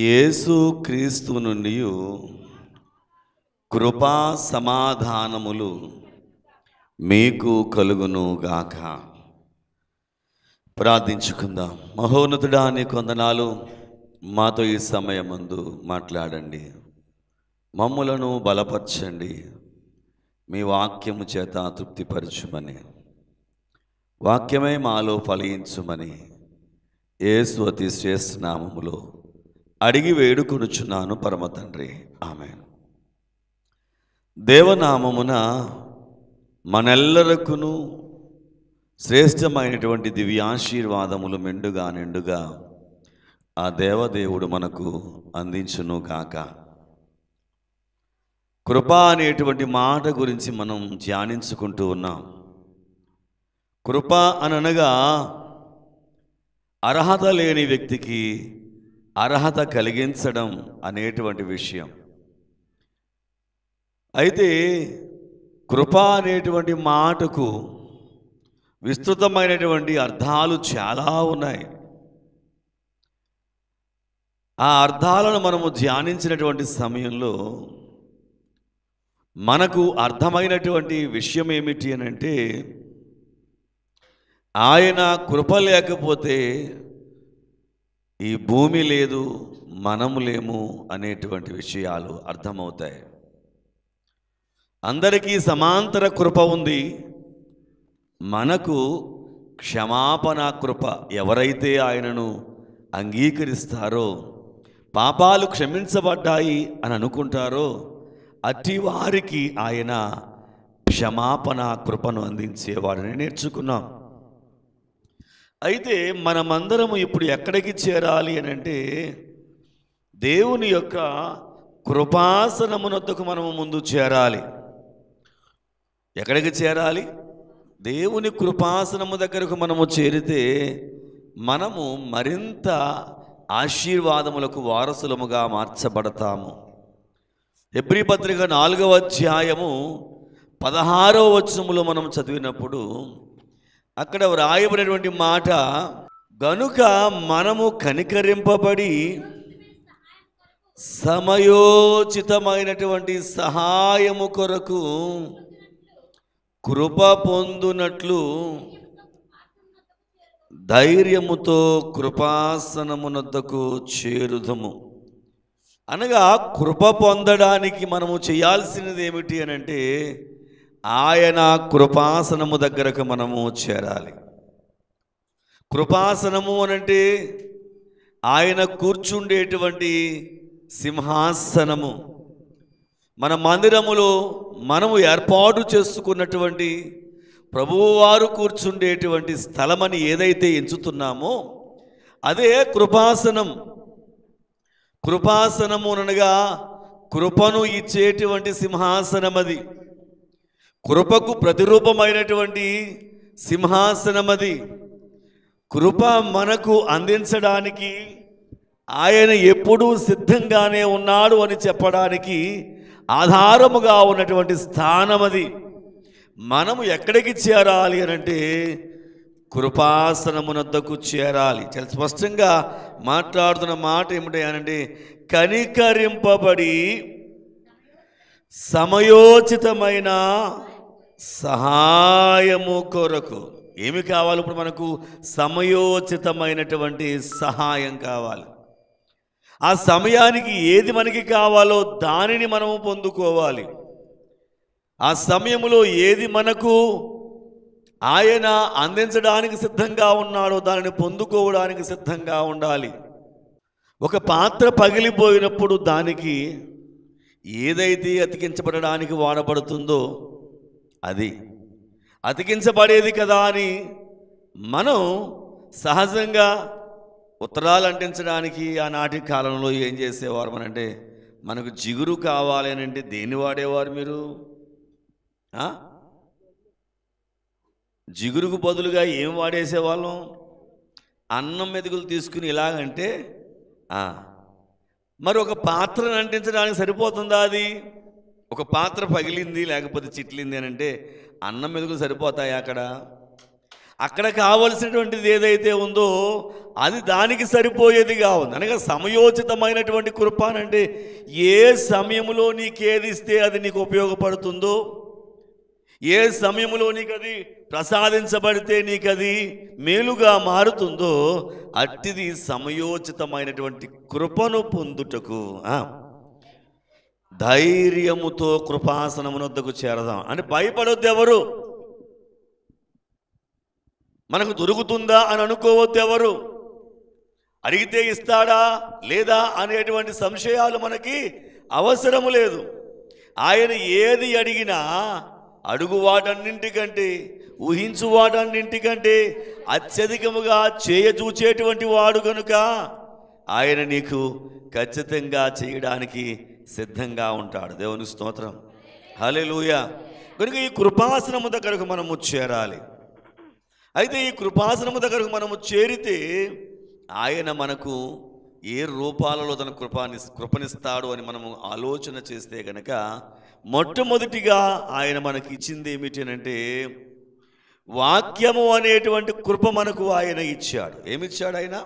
యేసు క్రీస్తు నుండి కృపా సమాధానములు మీకు కలుగును గాక. ప్రార్థించుకుందాం. మహోన్నతుడా, నీకు వందనాలు. మాతో ఈ సమయమందు మాట్లాడండి, మమ్ములను బలపరచండి, మీ వాక్యము చేత తృప్తిపరచుమని, వాక్యమే మాలో ఫలించుమని యేసు అతి శ్రేష్ఠ నామములో అడిగి వేడుకొనుచున్నాను పరమ తండ్రి, ఆమేన్. దేవనామమున మనెల్లరకును శ్రేష్టమైనటువంటి దివ్యాశీర్వాదములు మెండుగా నిండుగా ఆ దేవదేవుడు మనకు అందించును గాక. కృప అనేటువంటి మాట గురించి మనం ధ్యానించుకుంటూ ఉన్నాం. కృప అనగా అర్హత లేని వ్యక్తికి అర్హత కలిగించడం అనేటువంటి విషయం. అయితే కృప అనేటువంటి మాటకు విస్తృతమైనటువంటి అర్థాలు చాలా ఉన్నాయి. ఆ అర్థాలను మనము ధ్యానించినటువంటి సమయంలో మనకు అర్థమైనటువంటి విషయం ఏమిటి అని అంటే, ఆయన కృప లేకపోతే ఈ భూమి లేదు, మనము లేము అనేటువంటి విషయాలు అర్థమవుతాయి. అందరికీ సమాంతర కృప ఉంది. మనకు క్షమాపణ కృప. ఎవరైతే ఆయనను అంగీకరిస్తారో, పాపాలు క్షమించబడ్డాయి అని అనుకుంటారో, అట్టి వారికి ఆయన క్షమాపణ కృపను అందించేవాడని నేర్చుకున్నాం. అయితే మనమందరము ఇప్పుడు ఎక్కడికి చేరాలి అని అంటే, దేవుని యొక్క కృపాసనమునొద్దకు మనము ముందు చేరాలి. ఎక్కడికి చేరాలి? దేవుని కృపాసనము దగ్గరకు మనము చేరితే మనము మరింత ఆశీర్వాదములకు వారసులముగా మార్చబడతాము. హెబ్రీ పత్రిక 4వ అధ్యాయము 16వ వచనములో మనం చదివినప్పుడు అక్కడ వ్రాయబడినటువంటి మాట, గనుక మనము కనికరింపబడి సమయోచితమైనటువంటి సహాయము కొరకు కృప పొందునట్లు ధైర్యముతో కృపాసనమునొద్దకు చేరుదము. అనగా కృప పొందడానికి మనము చేయాల్సినది ఏమిటి అని అంటే, ఆయన కృపాసనము దగ్గరకు మనము చేరాలి. కృపాసనము అనంటే ఆయన కూర్చుండేటువంటి సింహాసనము. మన మందిరములో మనము ఏర్పాటు చేసుకున్నటువంటి ప్రభువారు కూర్చుండేటువంటి స్థలమని ఏదైతే ఎంచుతున్నామో అదే కృపాసనం. కృపాసనము అనగా కృపను ఇచ్చేటువంటి సింహాసనం. అది కృపకు ప్రతిరూపమైనటువంటి సింహాసనమది. కృప మనకు అందించడానికి ఆయన ఎప్పుడూ సిద్ధంగానే ఉన్నాడు అని చెప్పడానికి ఆధారముగా ఉన్నటువంటి స్థానం అది. మనము ఎక్కడికి చేరాలి అనంటే కృపాసనమునొద్దకు చేరాలి. చాలా స్పష్టంగా మాట్లాడుతున్న మాట ఏమిటి అనంటే, కనికరింపబడి సమయోచితమైన సహాయము కొరకు. ఏమి కావాలి ఇప్పుడు మనకు? సమయోచితమైనటువంటి సహాయం కావాలి. ఆ సమయానికి ఏది మనకి కావాలో దానిని మనము పొందుకోవాలి. ఆ సమయంలో ఏది మనకు ఆయన అందించడానికి సిద్ధంగా ఉన్నాడో దానిని పొందుకోవడానికి సిద్ధంగా ఉండాలి. ఒక పాత్ర పగిలిపోయినప్పుడు దానికి ఏదైతే అతికించబడడానికి వాడబడుతుందో అది అతికించబడేది కదా అని మనం సహజంగా ఉత్తరాలు అంటించడానికి ఆనాటి కాలంలో ఏం చేసేవారు అంటే, మనకు జిగురు కావాలి అని అంటే దేన్ని వాడేవారు మీరు? జిగురుకు బదులుగా ఏం వాడేసేవాళ్ళం? అన్నం మెతుకులు తీసుకుని ఇలాగంటే మరి ఒక పాత్రను అంటించడానికి సరిపోతుందా? అది ఒక పాత్ర పగిలింది లేకపోతే చిట్లింది అని అంటే అన్నం మెతుకులు సరిపోతాయి అక్కడ? అక్కడ కావలసినటువంటిది ఏదైతే ఉందో అది దానికి సరిపోయేదిగా ఉంది. అనగా సమయోచితమైనటువంటి కృప అంటే ఏ సమయంలో నీకేది ఇస్తే అది నీకు ఉపయోగపడుతుందో, ఏ సమయంలో నీకు అది ప్రసాదించబడితే నీకు అది మేలుగా మారుతుందో అట్టిది సమయోచితమైనటువంటి కృపను పొందుటకు ధైర్యముతో కృపాసనమునొద్దకు చేరదాం. అంటే భయపడొద్దు ఎవరు, మనకు దొరుకుతుందా అని అనుకోవద్దు ఎవరు, అడిగితే ఇస్తాడా లేదా అనేటువంటి సంశయాలు మనకి అవసరము లేదు. ఆయన ఏది అడిగినా అడుగు వాటన్నింటికంటే ఊహించు వాటన్నింటికంటే అత్యధికముగా చేయచూచేటువంటి వాడు కనుక ఆయన నీకు ఖచ్చితంగా చేయడానికి సిద్ధంగా ఉంటాడు. దేవుని స్తోత్రం, హల్లెలూయా. కనుక ఈ కృపాసనము దగ్గరకు మనము చేరాలి. అయితే ఈ కృపాసనము దగ్గరకు మనము చేరితే ఆయన మనకు ఏ రూపాలలో తన కృపనిస్తాడు అని మనము ఆలోచన చేస్తే కనుక మొట్టమొదటిగా ఆయన మనకి ఇచ్చింది ఏమిటి అంటే వాక్యము అనేటువంటి కృప మనకు ఆయన ఇచ్చాడు. ఏమిచ్చాడు ఆయన?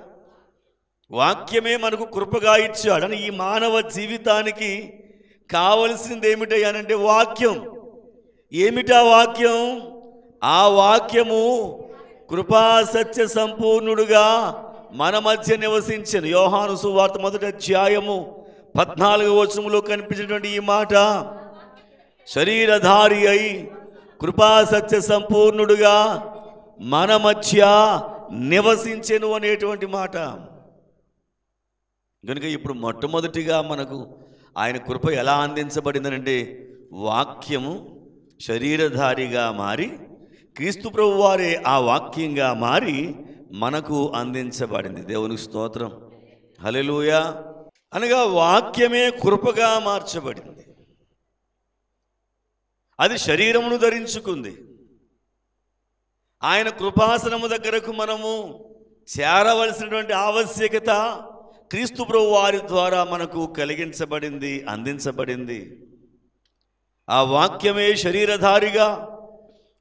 వాక్యమే మనకు కృపగా ఇచ్చాడు. అని ఈ మానవ జీవితానికి కావలసింది ఏమిటయ్యానంటే వాక్యం. ఏమిటా వాక్యం? ఆ వాక్యము కృపా సత్య సంపూర్ణుడుగా మన మధ్య నివసించను. యోహాను సువార్త 1వ అధ్యాయము 14వ వచనములో కనిపించినటువంటి ఈ మాట, శరీరధారి అయి కృపా సత్య సంపూర్ణుడుగా మన మధ్య నివసించెను అనేటువంటి మాట. కనుక ఇప్పుడు మొట్టమొదటిగా మనకు ఆయన కృప ఎలా అందించబడిందనంటే వాక్యము శరీరధారిగా మారి క్రీస్తు ప్రభువు వారే ఆ వాక్యంగా మారి మనకు అందించబడింది. దేవునికి స్తోత్రం, హల్లెలూయా. అనగా వాక్యమే కృపగా మార్చబడింది, అది శరీరమును ధరించుకుంది. ఆయన కృపాసనము దగ్గరకు మనము చేరవలసినటువంటి ఆవశ్యకత క్రీస్తు ప్రభువు వారి ద్వారా మనకు కలిగించబడింది, అందించబడింది. ఆ వాక్యమే శరీరధారిగా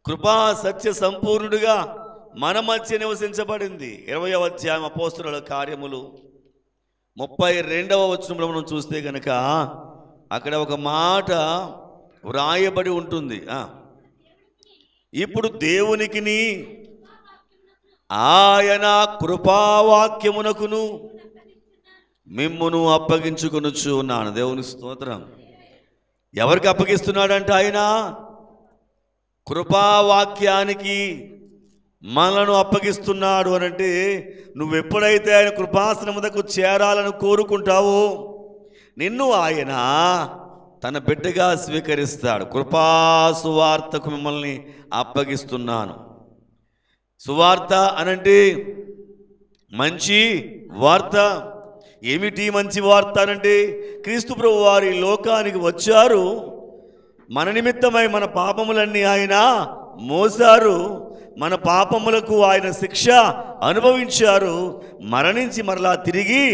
కృపా సత్య సంపూర్ణుడుగా మన మధ్య నివసించబడింది. 20వ అధ్యాయం అపోస్తలుల కార్యములు 32వ వచనంలో మనం చూస్తే కనుక అక్కడ ఒక మాట వ్రాయబడి ఉంటుంది. ఇప్పుడు దేవునికిని ఆయన కృపావాక్యమునకును మిమ్మును అప్పగించుకొనుచు ఉన్నాను. దేవుని స్తోత్రం. ఎవరికి అప్పగిస్తున్నాడంటే ఆయన కృపావాక్యానికి మనలను అప్పగిస్తున్నాడు. అనంటే నువ్వెప్పుడైతే ఆయన కృపాసనము దగ్గరకు చేరాలని కోరుకుంటావో నిన్ను ఆయన తన బిడ్డగా స్వీకరిస్తాడు. కృపా సువార్తకు మిమ్మల్ని అప్పగిస్తున్నాను. సువార్త అనంటే మంచి వార్త. ఏమిటి మంచి వార్త అనంటే క్రీస్తు ప్రభువు వారి లోకానికి వచ్చారు, మన నిమిత్తమై మన పాపములన్నీ ఆయన మోసారు, మన పాపములకు ఆయన శిక్ష అనుభవించారు, మరణించి మరలా తిరిగి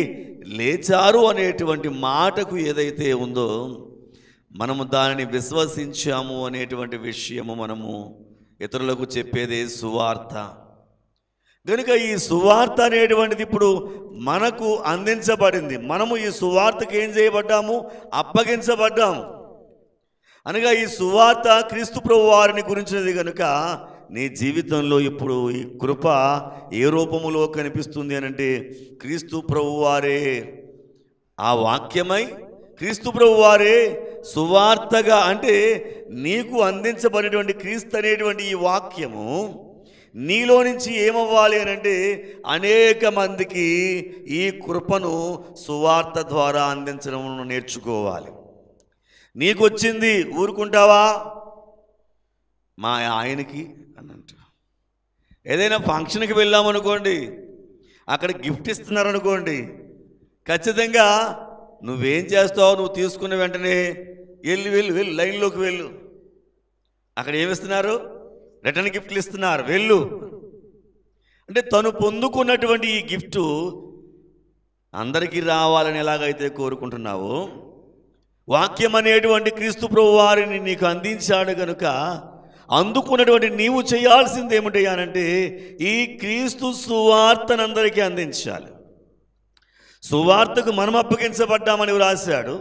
లేచారు అనేటువంటి మాటకు ఏదైతే ఉందో మనము దానిని విశ్వసించాము అనేటువంటి విషయము మనము ఇతరులకు చెప్పేదే సువార్త. కనుక ఈ సువార్త అనేటువంటిది ఇప్పుడు మనకు అందించబడింది. మనము ఈ సువార్తకు ఏం చేయబడ్డాము? అప్పగించబడ్డాము. అనగా ఈ సువార్త క్రీస్తు ప్రభువు వారిని గురించినది కనుక నీ జీవితంలో ఇప్పుడు ఈ కృప ఏ రూపములో కనిపిస్తుంది అనంటే క్రీస్తు ప్రభువు వారే ఆ వాక్యమై, క్రీస్తు ప్రభువు వారే సువార్తగా, అంటే నీకు అందించబడినటువంటి క్రీస్తు అనేటువంటి ఈ వాక్యము నీలో నుంచి ఏమవ్వాలి అనంటే అనేక మందికి ఈ కృపను సువార్త ద్వారా అందించడం నేర్చుకోవాలి. నీకు వచ్చింది ఊరుకుంటావా? మా ఆయనకి అని అంట. ఏదైనా ఫంక్షన్కి వెళ్ళామనుకోండి, అక్కడ గిఫ్ట్ ఇస్తున్నారనుకోండి, ఖచ్చితంగా నువ్వేం చేస్తావు? నువ్వు తీసుకున్న వెంటనే వెళ్ళు లైన్లోకి వెళ్ళు. అక్కడ ఏమిస్తున్నారు? రిటర్న్ గిఫ్ట్లు ఇస్తున్నారు, వెళ్ళు. అంటే తను పొందుకున్నటువంటి ఈ గిఫ్టు అందరికీ రావాలని ఎలాగైతే కోరుకుంటున్నావో, వాక్యం అనేటువంటి క్రీస్తు ప్రభువు వారిని నీకు అందించాడు కనుక అందుకున్నటువంటి నీవు చేయాల్సింది ఏమిటయ్యానంటే ఈ క్రీస్తు సువార్తను అందరికీ అందించాలి. సువార్తకు మనం అప్పగించబడ్డామని రాశాడు.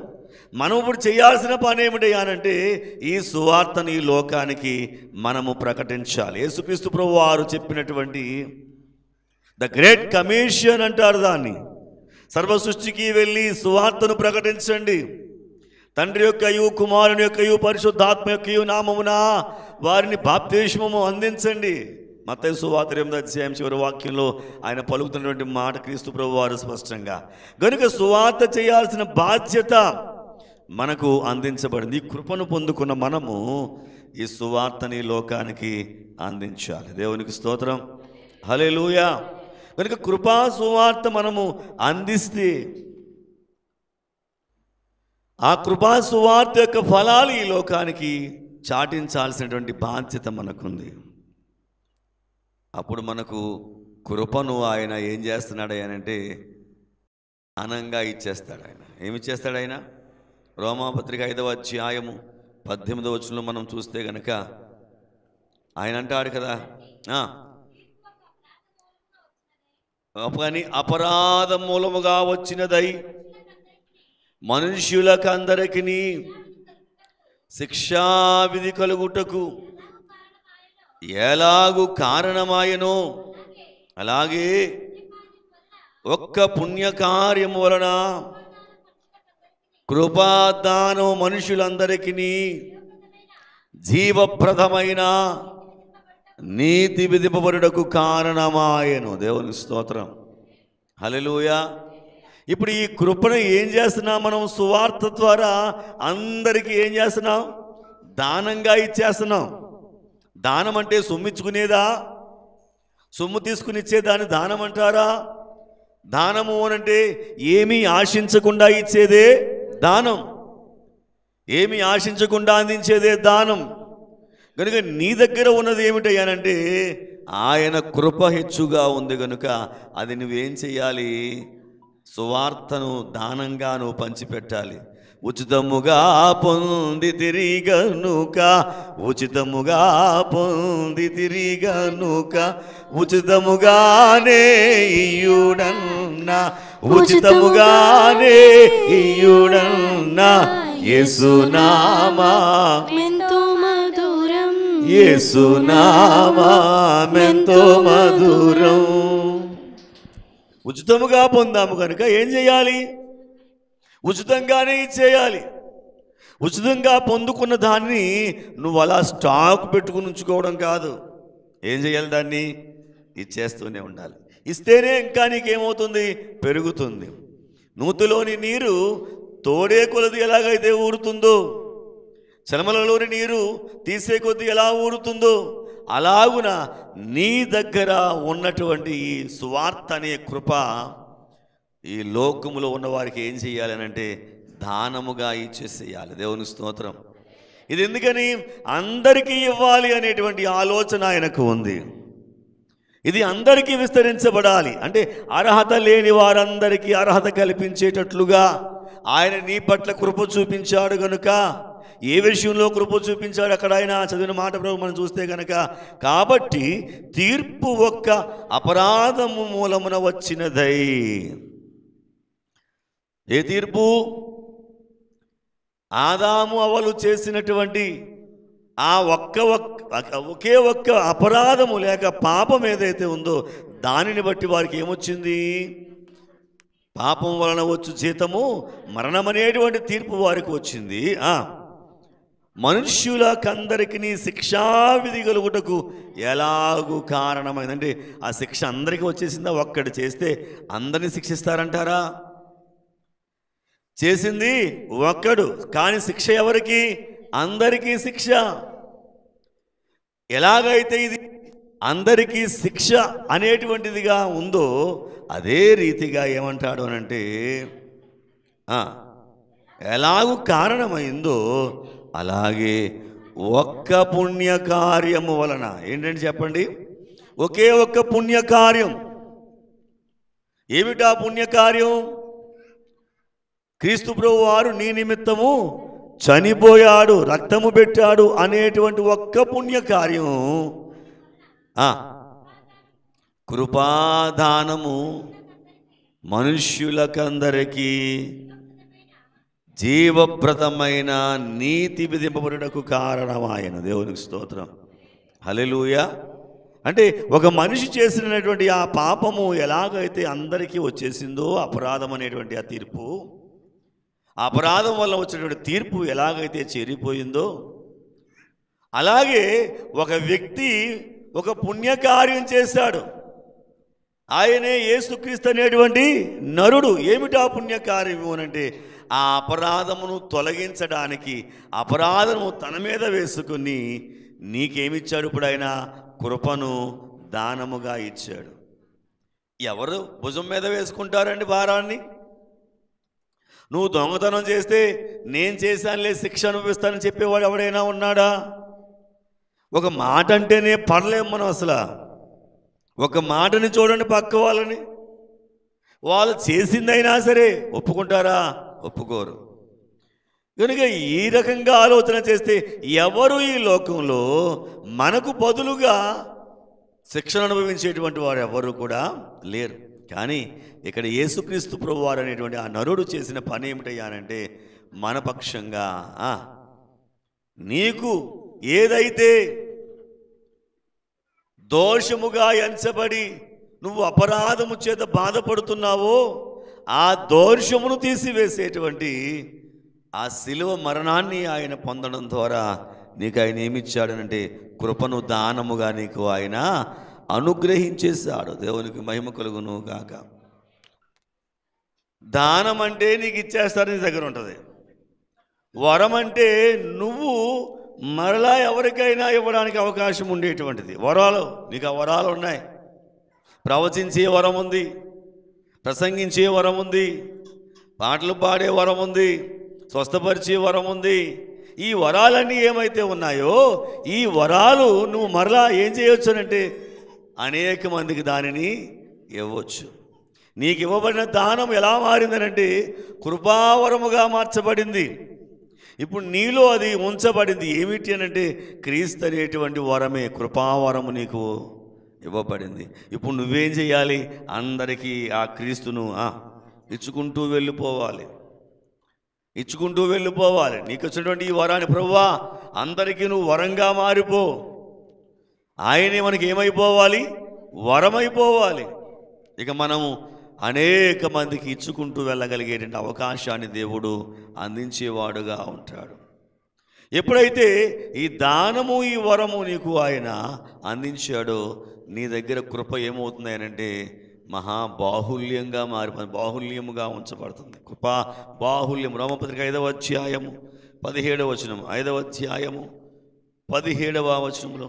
మనం ఇప్పుడు చేయాల్సిన పని ఏమిటయ్యానంటే ఈ సువార్తను ఈ లోకానికి మనము ప్రకటించాలి. యేసుక్రీస్తు ప్రభువు వారు చెప్పినటువంటి ద గ్రేట్ కమిషన్ అంటారు దాన్ని. సర్వ సృష్టికి వెళ్ళి సువార్తను ప్రకటించండి, తండ్రి యొక్కయు కుమారుని యొక్కయు పరిశుద్ధాత్మ యొక్కయు నామమున వారిని బాప్తిస్మము అందించండి. మత్తయి సువార్త 8వ అధ్యాయం చివరి వాక్యంలో ఆయన పలుకుతున్నటువంటి మాట క్రీస్తు ప్రభువు వారు స్పష్టంగా. కనుక సువార్త చేయాల్సిన బాధ్యత మనకు అందించబడింది. ఈ కృపను పొందుకున్న మనము ఈ సువార్తని లోకానికి అందించాలి. దేవునికి స్తోత్రం, హల్లెలూయా. కనుక కృపా సువార్త మనము అందిస్తే ఆ కృపా సువార్త యొక్క ఫలాలు ఈ లోకానికి చాటించాల్సినటువంటి బాధ్యత మనకుంది. అప్పుడు మనకు కృపను ఆయన ఏం చేస్తున్నాడు అంటే దానంగా ఇచ్చేస్తాడు. ఆయన ఏమిచ్చేస్తాడు? ఆయన రోమాపత్రిక 5వ అధ్యాయము 18వ వచనంలో మనం చూస్తే గనక ఆయన అంటాడు కదా, కానీ అపరాధ మూలముగా వచ్చినదై మనుష్యులకందరికీ శిక్షావిధి కలుగుటకు ఎలాగు కారణమాయనో అలాగే ఒక్క పుణ్యకార్యము వలన కృపాదానం మనుషులందరికీ జీవప్రదమైన నీతి విధింపబడుటకు కారణమాయను. దేవుని స్తోత్రం, హల్లెలూయా. ఇప్పుడు ఈ కృపను ఏం చేస్తున్నాం? మనం సువార్త ద్వారా అందరికీ ఏం చేస్తున్నాం? దానంగా ఇచ్చేస్తున్నాం. దానం అంటే సొమ్మిచ్చుకునేదా? సొమ్ము తీసుకుని ఇచ్చేదాన్ని దానం అంటారా? దానము అనంటే ఏమీ ఆశించకుండా ఇచ్చేదే దానం, ఏమీ ఆశించకుండా అందించేదే దానం. కనుక నీ దగ్గర ఉన్నది ఏమిటయ్యానంటే ఆయన కృప హెచ్చుగా ఉంది కనుక అది నువ్వేం చెయ్యాలి? సువార్తను దానంగా నువ్వు పంచిపెట్టాలి. ఉచితముగా పొంది తిరిగనుక, ఉచితముగా పొంది తిరిగనుక, ఉచితముగానే ఇయ్యుడన్నా, ఉచితముగానే ఇయ్యుడన్నా యేసునామా ఎంతో మధురం, యేసునామా ఎంతో మధురం. ఉచితముగా పొందాము కనుక ఏం చేయాలి? ఉచితంగానే ఇచ్చేయాలి. ఉచితంగా పొందుకున్న దాన్ని నువ్వు అలా స్టాక్ పెట్టుకుని ఉంచుకోవడం కాదు. ఏం చేయాలి? దాన్ని ఇచ్చేస్తూనే ఉండాలి. ఇస్తేనే ఇంకా నీకేమవుతుంది? పెరుగుతుంది. నూతిలోని నీరు తోడే కొలది ఎలాగైతే ఊరుతుందో, చలమలలోని నీరు తీసే కొద్ది ఎలా ఊరుతుందో, అలాగున నీ దగ్గర ఉన్నటువంటి ఈ సువార్త అనే కృప ఈ లోకములో ఉన్న వారికి ఏం చేయాలి అంటే దానముగా ఇచ్చేసేయాలి. దేవుని స్తోత్రం. ఇది ఎందుకని? అందరికీ ఇవ్వాలి అనేటువంటి ఆలోచన ఆయనకు ఉంది. ఇది అందరికీ విస్తరించబడాలి అంటే అర్హత లేని వారందరికీ అర్హత కల్పించేటట్లుగా ఆయన నీ పట్ల కృప చూపించాడు కనుక. ఏ విషయంలో కృప చూపించాడు అక్కడ ఆయన చదివిన మాట ప్రభు మనం చూస్తే కనుక, కాబట్టి తీర్పు ఒక్క అపరాధము మూలమున వచ్చినదై. ఏ తీర్పు? ఆదాము అవ్వలు చేసినటువంటి ఆ ఒకే ఒక్క అపరాధము లేక పాపం ఏదైతే ఉందో దానిని బట్టి వారికి ఏమొచ్చింది? పాపం వలన వచ్చు జీతము మరణమనేటువంటి తీర్పు వారికి వచ్చింది. మనుష్యులకందరికీ శిక్షావిధి కలుగుటకు ఎలాగూ కారణమైందంటే ఆ శిక్ష అందరికీ వచ్చేసిందా? ఒక్కడు చేస్తే అందరినీ శిక్షిస్తారంటారా? చేసింది ఒక్కడు, కానీ శిక్ష ఎవరికి? అందరికీ శిక్ష. ఎలాగైతే ఇది అందరికీ శిక్ష అనేటువంటిదిగా ఉందో అదే రీతిగా ఏమంటాడు అనంటే ఎలాగూ కారణమైందో అలాగే ఒక్క పుణ్యకార్యము వలన ఏంటంటే చెప్పండి, ఒకే ఒక్క పుణ్యకార్యం. ఏమిటా పుణ్యకార్యం? క్రీస్తు ప్రభువు వారు నీ నిమిత్తము చనిపోయాడు, రక్తము పెట్టాడు అనేటువంటి ఒక్క పుణ్యకార్యం, కృపాదానము మనుష్యులకందరికీ జీవప్రదమైన నీతి విధింపబడుటకు కారణమాయన. దేవునికి స్తోత్రం, హల్లెలూయా. అంటే ఒక మనిషి చేసినటువంటి ఆ పాపము ఎలాగైతే అందరికీ వచ్చేసిందో, అపరాధం అనేటువంటి ఆ తీర్పు, అపరాధం వల్ల వచ్చినటువంటి తీర్పు ఎలాగైతే చేరిపోయిందో, అలాగే ఒక వ్యక్తి ఒక పుణ్యకార్యం చేశాడు. ఆయనే యేసుక్రీస్తు అనేటువంటి నరుడు. ఏమిటా పుణ్యకార్యము అనంటే, ఆ అపరాధమును తొలగించడానికి అపరాధము తన మీద వేసుకుని నీకేమిచ్చాడు? ఇప్పుడు ఆయన కృపను దానముగా ఇచ్చాడు. ఎవరు భుజం మీద వేసుకుంటారండి భారాన్ని? నువ్వు దొంగతనం చేస్తే నేను చేశానులే, శిక్ష అనుభవిస్తానని చెప్పేవాడు ఎవడైనా ఉన్నాడా? ఒక మాట అంటేనే పడలేము మనం. అసలు ఒక మాటని చూడండి, పక్క వాళ్ళని, వాళ్ళు చేసిందైనా సరే ఒప్పుకుంటారా? ఒప్పుకోరు. కనుక ఈ రకంగా ఆలోచన చేస్తే ఎవరు ఈ లోకంలో మనకు బదులుగా శిక్షణ అనుభవించేటువంటి వారు ఎవరు కూడా లేరు. కానీ ఇక్కడ యేసుక్రీస్తు ప్రభువారు అనేటువంటి ఆ నరుడు చేసిన పని ఏమిటయ్యానంటే, మన పక్షంగా నీకు ఏదైతే దోషముగా ఎంచబడి నువ్వు అపరాధము చేత బాధపడుతున్నావో ఆ దోషమును తీసివేసేటువంటి ఆ శిలువ మరణాన్ని ఆయన పొందడం ద్వారా నీకు ఆయన ఏమిచ్చాడనంటే కృపను దానముగా నీకు ఆయన అనుగ్రహించేశాడు. దేవునికి మహిమ కలుగును గాక. దానం అంటే నీకు ఇచ్చేస్తారు, నీ దగ్గర ఉంటుంది. వరం అంటే నువ్వు మరలా ఎవరికైనా ఇవ్వడానికి అవకాశం ఉండేటువంటిది. వరాలు, నీకు ఆ వరాలు ఉన్నాయి. ప్రవచించే వరం ఉంది, ప్రసంగించే వరం ఉంది, పాటలు పాడే వరం ఉంది, స్వస్థపరిచే వరం ఉంది. ఈ వరాలన్నీ ఏమైతే ఉన్నాయో ఈ వరాలు నువ్వు మరలా ఏం చేయవచ్చు అంటే అనేక మందికి దానిని ఇవ్వచ్చు. నీకు ఇవ్వబడిన దానం ఎలా మారిందనంటే కృపావరముగా మార్చబడింది. ఇప్పుడు నీలో అది ఉంచబడింది. ఏమిటి అనంటే క్రీస్తు అనేటువంటి వరమే, కృపావరము నీకు ఇవ్వబడింది. ఇప్పుడు నువ్వేం చేయాలి? అందరికీ ఆ క్రీస్తును ఇచ్చుకుంటూ వెళ్ళిపోవాలి, ఇచ్చుకుంటూ వెళ్ళిపోవాలి. నీకు వచ్చినటువంటి ఈ వరాన్ని, ప్రభువా అందరికీ నువ్వు వరంగా మారిపో. ఆయనే మనకి ఏమైపోవాలి? వరమైపోవాలి. ఇక మనము అనేక మందికి ఇచ్చుకుంటూ వెళ్ళగలిగేటువంటి అవకాశాన్ని దేవుడు అందించేవాడుగా ఉంటాడు. ఎప్పుడైతే ఈ దానము ఈ వరము నీకు ఆయన అందించాడో నీ దగ్గర కృప ఏమవుతుంది అంటే మహాబాహుల్యంగా బాహుల్యముగా ఉంచబడుతుంది. కృప బాహుల్యం. రోమపత్రిక 5వ అధ్యాయము 17వ వచనం, 5వ అధ్యాయము 17వ వచనంలో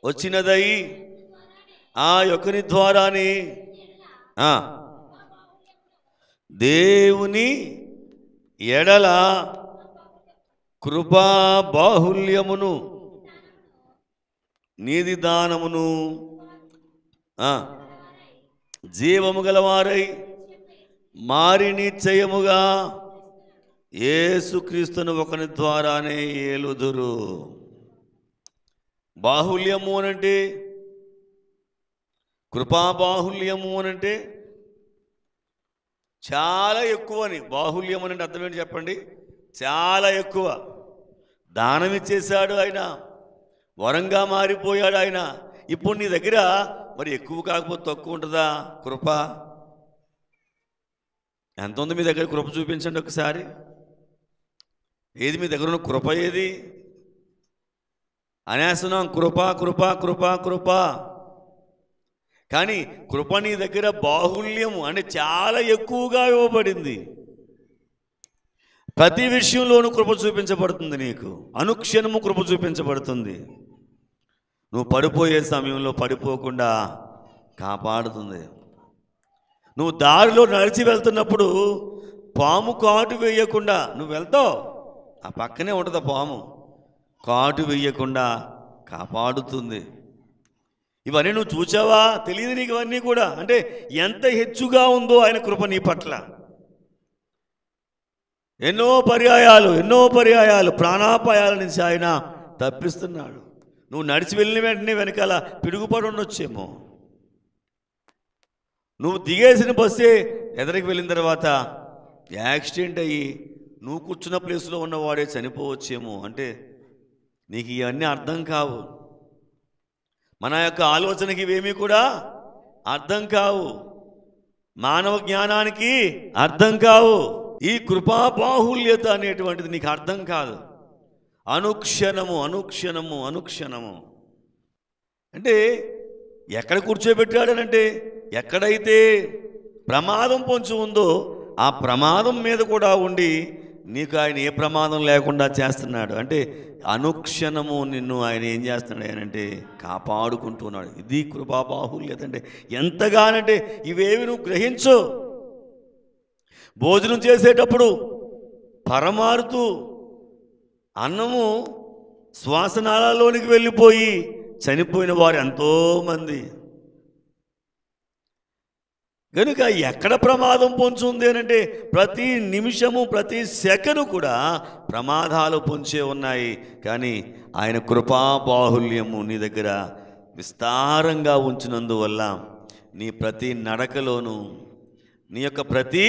వచ్చినదై ఆ యొక్కని ద్వారానే దేవుని ఎడల కృపా బాహుల్యమును నీతి దానమును జీవము గలవారై మారి నిశ్చయముగా యేసుక్రీస్తును ఒకని ద్వారానే ఏలుదురు. బాహుల్యము అనంటే, కృపా బాహుల్యము అనంటే చాలా ఎక్కువని. బాహుల్యం అనంటే అర్థం ఏంటి చెప్పండి? చాలా ఎక్కువ. దానం ఇచ్చేశాడు ఆయన, వరంగా మారిపోయాడు ఆయన. ఇప్పుడు నీ దగ్గర మరి ఎక్కువ కాకపోతే తక్కువ ఉంటుందా కృప? ఎంత ఉంది మీ దగ్గర? కృప చూపించండి ఒకసారి. ఏది మీ దగ్గర ఉన్న కృప? ఏది అనేస్తున్నాం? కృప కృప కృప కృప. కానీ కృప నీ దగ్గర బాహుల్యము అంటే చాలా ఎక్కువగా ఇవ్వబడింది. ప్రతి విషయంలోనూ కృప చూపించబడుతుంది. నీకు అనుక్షణము కృప చూపించబడుతుంది. నువ్వు పడిపోయే సమయంలో పడిపోకుండా కాపాడుతుంది. నువ్వు దారిలో నడిచి వెళ్తున్నప్పుడు పాము కాటు వేయకుండా నువ్వు వెళ్తావు, ఆ పక్కనే ఉంటుంది పాము, కాటు వేయకుండా కాపాడుతుంది. ఇవన్నీ నువ్వు చూసావా? తెలియదు నీకు ఇవన్నీ కూడా. అంటే ఎంత హెచ్చుగా ఉందో ఆయన కృప నీ పట్ల. ఎన్నో పర్యాయాలు ప్రాణాపాయాల నుంచి ఆయన తప్పిస్తున్నాడు. నువ్వు నడిచి వెళ్ళిన వెంటనే వెనకాల పిడుగుపడి ఉండొచ్చేమో. నువ్వు దిగేసిన బస్సే ఎదరికి వెళ్ళిన తర్వాత యాక్సిడెంట్ అయ్యి నువ్వు కూర్చున్న ప్లేస్లో ఉన్నవాడే చనిపోవచ్చేమో. అంటే నీకు ఇవన్నీ అర్థం కావు. మన యొక్క ఆలోచనకి ఇవేమీ కూడా అర్థం కావు. మానవ జ్ఞానానికి అర్థం కావు. ఈ కృపా బాహుల్యత అనేటువంటిది నీకు అర్థం కాదు. అనుక్షణము అనుక్షణము అనుక్షణము అంటే ఎక్కడ కూర్చోబెట్టాడనంటే ఎక్కడైతే ప్రమాదం పొంచి ఉందో ఆ ప్రమాదం మీద కూడా ఉండి నీకు ఆయన ఏ ప్రమాదం లేకుండా చేస్తున్నాడు. అంటే అనుక్షణము నిన్ను ఆయన ఏం చేస్తున్నాడు అంటే కాపాడుకుంటున్నాడు. ఇది కృపా బాహుల్యత అంటే. ఎంతగానంటే ఇవేవి నువ్వు గ్రహించు. భోజనం చేసేటప్పుడు పరమారుతూ అన్నము శ్వాసనాళాల్లోనికి వెళ్ళిపోయి చనిపోయిన వారు ఎంతోమంది. కనుక ఎక్కడ ప్రమాదం పొంచుంది అంటే ప్రతి నిమిషము ప్రతి సెకను కూడా ప్రమాదాలు పొంచే ఉన్నాయి. కానీ ఆయన కృపా బాహుల్యము నీ దగ్గర విస్తారంగా ఉంచినందువల్ల నీ ప్రతి నడకలోనూ నీ యొక్క ప్రతి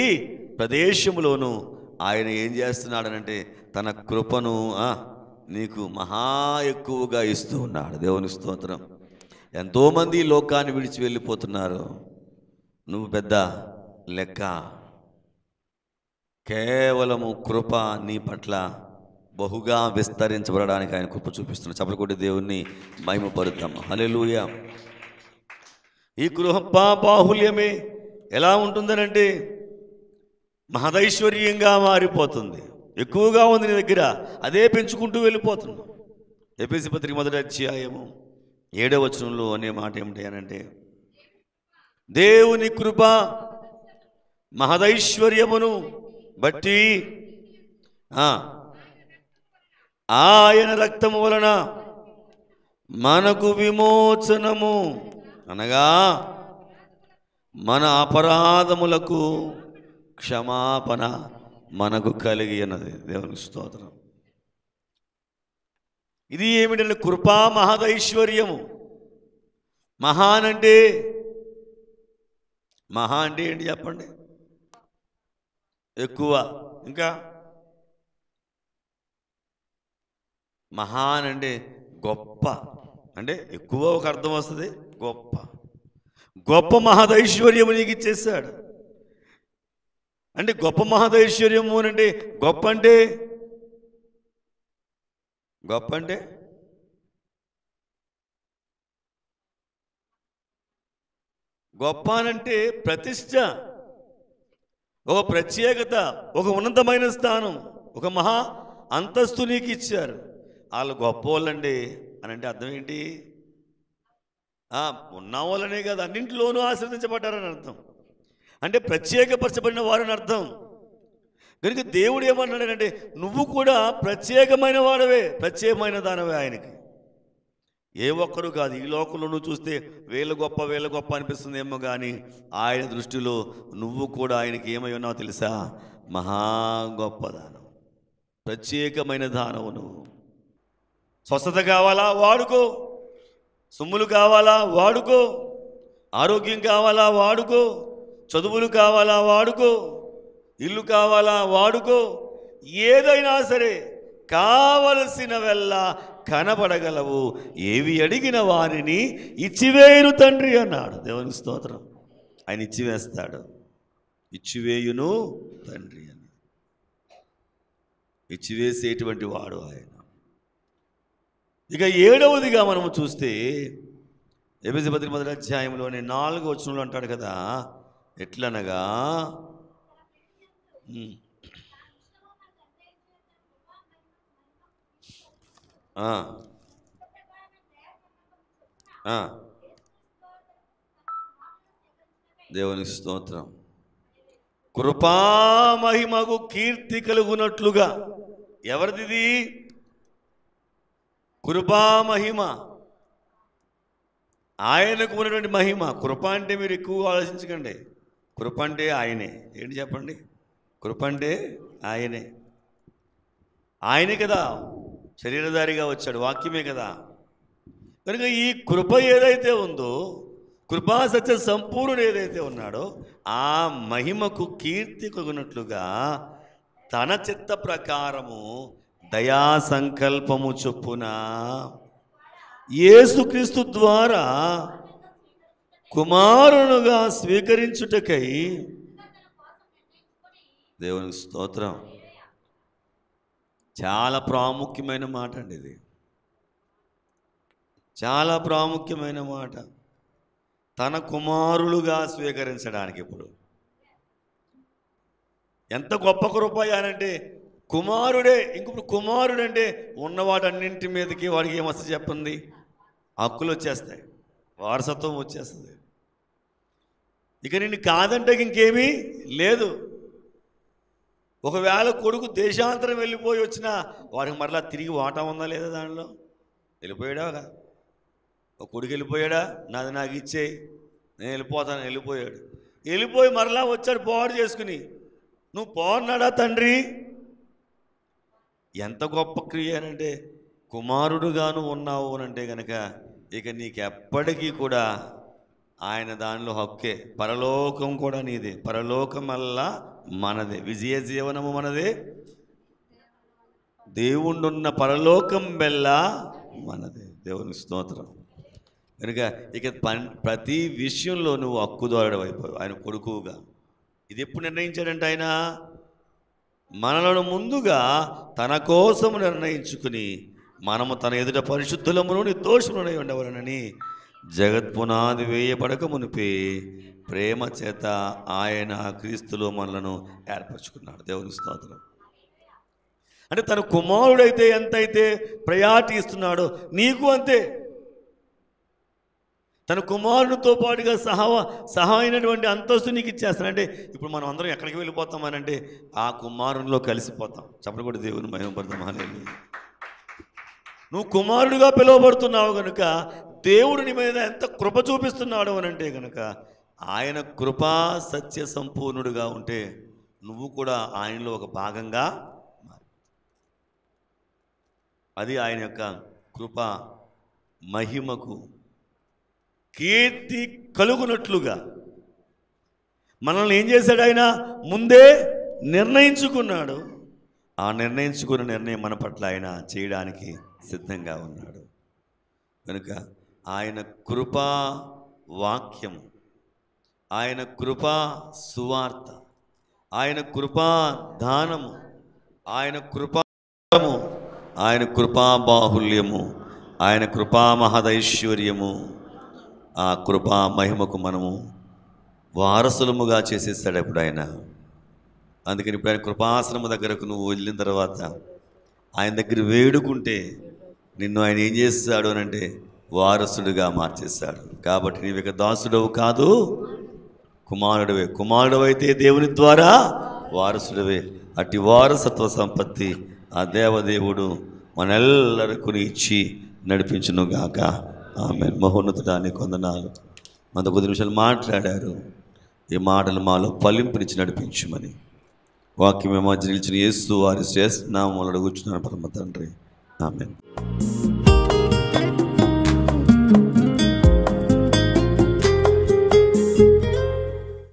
ప్రదేశంలోనూ ఆయన ఏం చేస్తున్నాడనంటే తన కృపను నీకు మహా ఎక్కువగా ఇస్తూ ఉన్నాడు. దేవుని స్తోత్రం. ఎంతోమంది లోకాన్ని విడిచి వెళ్ళిపోతున్నారు. నువ్వు పెద్ద లెక్క. కేవలము కృప నీ పట్ల బహుగా విస్తరించబడడానికి ఆయన కృప చూపిస్తున్నాడు. చప్పట్లు కొట్టి దేవుణ్ణి మహిమపరుద్దాం. హల్లెలూయా. ఈ కృపా బాహుల్యమే ఎలా ఉంటుందనంటే మహదైశ్వర్యంగా మారిపోతుంది. ఎక్కువగా ఉంది నీ దగ్గర, అదే పెంచుకుంటూ వెళ్ళిపోతున్నావు. ఎఫెసీ పత్రిక 1వ అధ్యాయము 7వ వచనంలో అనే మాట ఏమిటి అనంటే దేవుని కృప మహదైశ్వర్యమును బట్టి ఆయన రక్తము వలన మనకు విమోచనము అనగా మన అపరాధములకు క్షమాపణ మనకు కలిగి అన్నది. దేవుని స్తోత్రం. ఇది ఏమిటంటే కృపా మహదైశ్వర్యము. మహా అంటే ఏంటి చెప్పండి? ఎక్కువ. ఇంకా మహాన్ అంటే గొప్ప. అంటే ఎక్కువ ఒక అర్థం వస్తుంది, గొప్ప. గొప్ప మహదైశ్వర్యము నీకు ఇచ్చేసాడు. అంటే గొప్ప మహదైశ్వర్యము అంటే గొప్ప అంటే గొప్ప అనంటే ప్రతిష్ట, ఒక ప్రత్యేకత, ఒక ఉన్నతమైన స్థానం, ఒక మహా అంతస్తు నీకు ఇచ్చారు. వాళ్ళు గొప్ప వాళ్ళండి అని అంటే అర్థం ఏంటి? ఉన్న వాళ్ళనే కాదు, అన్నింటిలోనూ ఆశ్రదించబడ్డారని అర్థం. అంటే ప్రత్యేకపరచబడిన వారని అర్థం. కనుక దేవుడు ఏమన్నాడంటే నువ్వు కూడా ప్రత్యేకమైన వాడవే, ప్రత్యేకమైన దానవే ఆయనకి. ఏ ఒక్కరు కాదు. ఈ లోకంలో నువ్వు చూస్తే వీళ్ళ గొప్ప అనిపిస్తుంది ఏమో, కానీ ఆయన దృష్టిలో నువ్వు కూడా ఆయనకి ఏమై ఉన్నావో తెలుసా? మహా గొప్ప దానం, ప్రత్యేకమైన దానవు. నువ్వు స్వస్థత కావాలా? వాడుకో. సొమ్ములు కావాలా? వాడుకో. ఆరోగ్యం కావాలా? వాడుకో. చదువులు కావాలా? వాడుకో. ఇల్లు కావాలా? వాడుకో. ఏదైనా సరే కావలసినవెల్లా కనబడగలవు, ఏవి అడిగిన వారిని ఇచ్చివేయును తండ్రి అన్నాడు. దేవుని స్తోత్రం. ఆయన ఇచ్చివేస్తాడు. ఇచ్చివేయును తండ్రి అని. ఇచ్చివేసేటువంటి వాడు ఆయన. ఇక 7వదిగా మనము చూస్తే ఎఫెసీ పత్రిక 1వ అధ్యాయంలోని 4వ వచనంలో అంటాడు కదా, ఎట్లనగా దేవుని స్తోత్రం. కృపామహిమకు కీర్తి కలుగునట్లుగా. ఎవరిది కృపామహిమ? ఆయనకు ఉన్నటువంటి మహిమ. కృప అంటే మీరు ఎక్కువగా ఆలోచించకండి. కృప అంటే ఆయనే. ఏంటి చెప్పండి? కృప అంటే ఆయనే. ఆయనే కదా శరీరధారిగా వచ్చాడు, వాక్యమే కదా. కనుక ఈ కృప ఏదైతే ఉందో, కృపా సత్య సంపూర్ణుడు ఏదైతే ఉన్నాడో, ఆ మహిమకు కీర్తి కలుగునట్లుగా తన చిత్త ప్రకారము దయా సంకల్పము చొప్పున యేసుక్రీస్తు ద్వారా కుమారునుగా స్వీకరించుటకై, దేవునికి స్తోత్రం. చాలా ప్రాముఖ్యమైన మాట అండి ఇది, చాలా ప్రాముఖ్యమైన మాట. తన కుమారులుగా స్వీకరించడానికి. ఇప్పుడు ఎంత గొప్ప కృప అనంటే కుమారుడే. ఇంకొప్పుడు కుమారుడు అంటే ఉన్నవాటన్నింటి మీదకి వాడికి ఏమొస్తుంది చెప్పండి? హక్కులు వచ్చేస్తాయి, వారసత్వం వచ్చేస్తుంది. ఇక నిన్ను కాదంటే ఇంకేమీ లేదు. ఒకవేళ కొడుకు దేశాంతరం వెళ్ళిపోయి వచ్చినా వాడికి మరలా తిరిగి వాటా ఉందా లేదా? దానిలో వెళ్ళిపోయాడా? ఒక కొడుకు వెళ్ళిపోయాడా, నాది నాకు ఇచ్చేయి, నేను వెళ్ళిపోతాను, వెళ్ళిపోయాడు. వెళ్ళిపోయి మరలా వచ్చాడు పాడు చేసుకుని. నువ్వు పోన్నాడా తండ్రి? ఎంత గొప్ప క్రియ అనంటే, కుమారుడుగాను ఉన్నావు అనంటే కనుక ఇక నీకెప్పటికీ కూడా ఆయన దానిలో హక్కే. పరలోకం కూడా నీదే, పరలోకమల్లా మనదే, విజయ జీవనము మనదే, దేవుండున్న పరలోకం బెల్లా మనదే. దేవుని స్తోత్రం. కనుక ఇక ప్రతి విషయంలో నువ్వు హక్కుదారుడు అయిపోయావు ఆయన కొడుకుగా. ఇది ఎప్పుడు నిర్ణయించాడంటే, ఆయన మనలను ముందుగా తన కోసం నిర్ణయించుకుని మనము తన ఎదుట పరిశుద్ధులమును నిర్దోషములై ఉండవలనని జగత్పునాది వేయబడక మునిపే ప్రేమ చేత ఆయన క్రీస్తులో మనలను ఏర్పరచుకున్నాడు. దేవుని స్తోత్రం. అంటే తన కుమారుడైతే ఎంతైతే ప్రయారిటీ ఇస్తున్నాడో నీకు అంతే. తన కుమారునితో పాటుగా సహాయమైనటువంటి అంతస్తు నీకు ఇచ్చేస్తాను. అంటే ఇప్పుడు మనం అందరం ఎక్కడికి వెళ్ళిపోతామనంటే ఆ కుమారునిలో కలిసిపోతాం. చెప్పడం కూడా దేవుని మహిమపడతాం. హల్లెలూయా. నువ్వు కుమారుడిగా పిలువబడుతున్నావు కనుక దేవుడు నీ మీద ఎంత కృప చూపిస్తున్నాడు అనంటే కనుక ఆయన కృపా సత్య సంపూర్ణుడుగా ఉంటే నువ్వు కూడా ఆయనలో ఒక భాగంగా మారి. అది ఆయన యొక్క కృప మహిమకు కీర్తి కలుగునట్లుగా మనల్ని ఏం చేశాడు? ఆయన ముందే నిర్ణయించుకున్నాడు. ఆ నిర్ణయించుకున్న నిర్ణయం మన పట్ల ఆయన చేయడానికి సిద్ధంగా ఉన్నాడు. కనుక ఆయన కృపా వాక్యము, ఆయన కృపా సువార్త, ఆయన కృపా దానము, ఆయన కృపాము, ఆయన కృపా బాహుల్యము, ఆయన కృపా మహదైశ్వర్యము, ఆ కృపా మహిమకు మనము వారసులముగా చేసేస్తాడు ఇప్పుడు ఆయన. అందుకని ఇప్పుడు ఆయన కృపాసనము దగ్గరకు నువ్వు వెళ్ళిన తర్వాత ఆయన దగ్గర వేడుకుంటే నిన్ను ఆయన ఏం చేస్తాడు అనంటే వారసుడిగా మార్చేస్తాడు. కాబట్టి నీవు ఇక దాసుడవు కాదు, కుమారుడివే. కుమారుడవైతే దేవుని ద్వారా వారసుడివే. అట్టి వారసత్వ సంపత్తి ఆ దేవదేవుడు మనెల్లరికీ ఇచ్చి నడిపించునుగాక. ఆమేన్. మహోన్నతుడానికి వందనాలు. మన కొద్ది నిమిషాలు మాట్లాడారు. ఈ మాటలు మాలో ఫలింపునిచ్చి నడిపించమని వాక్యం మధ్య నిలిచిన యేసు వారి శ్రేష్ఠ నామములో అడుగుచున్నాను పరమ తండ్రి. ఆమేన్.